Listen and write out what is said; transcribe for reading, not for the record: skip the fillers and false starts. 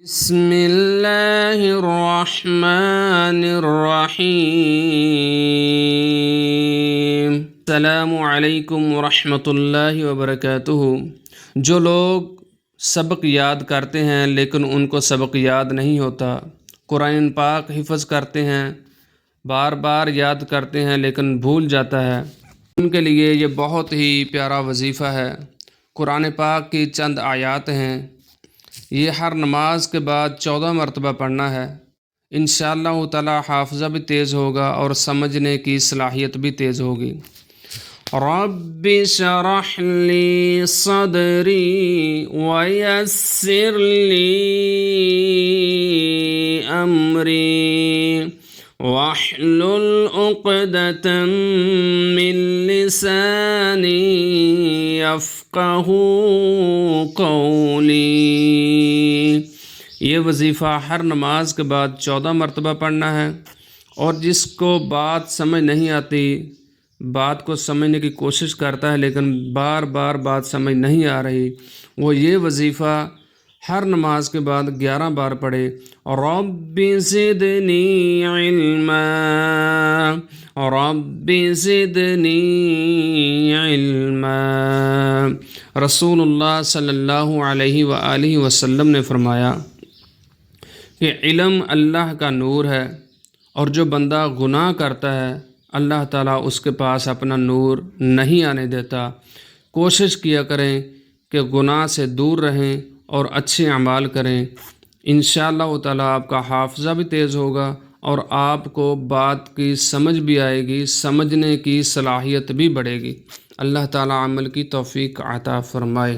بسم اللہ الرحمن الرحیم۔ السلام علیکم ورحمۃ اللہ وبرکاتہ۔ جو لوگ سبق یاد کرتے ہیں لیکن ان کو سبق یاد نہیں ہوتا، قرآن پاک حفظ کرتے ہیں، بار بار یاد کرتے ہیں لیکن بھول جاتا ہے، ان کے لیے یہ بہت ہی پیارا وظیفہ ہے۔ قرآن پاک کی چند آیات ہیں، یہ ہر نماز کے بعد 14 مرتبہ پڑھنا ہے۔ انشاءاللہ تعالی حافظہ بھی تیز ہوگا اور سمجھنے کی صلاحیت بھی تیز ہوگی۔ رب اشرح لی صدری ویسر لی امری واحلل عقدۃ من لسانی یفقہوا قولی۔ یہ وظیفہ ہر نماز کے بعد 14 مرتبہ پڑھنا ہے، اور جس کو بات سمجھ نہیں آتی، بات کو سمجھنے کی کوشش کرتا ہے لیکن بار بار بات سمجھ نہیں آ رہی، وہ یہ وظیفہ ہر نماز کے بعد 11 بار پڑھے۔ رب زدنی علما رب زدنی علما۔ رسول اللہ صلی اللہ علیہ وآلہ وسلم نے فرمایا کہ علم اللہ کا نور ہے، اور جو بندہ گناہ کرتا ہے اللہ تعالیٰ اس کے پاس اپنا نور نہیں آنے دیتا۔ کوشش کیا کریں کہ گناہ سے دور رہیں اور اچھے اعمال کریں، انشاءاللہ تعالیٰ آپ کا حافظہ بھی تیز ہوگا اور آپ کو بات کی سمجھ بھی آئے گی، سمجھنے کی صلاحیت بھی بڑھے گی۔ اللہ تعالیٰ عمل کی توفیق عطا فرمائے۔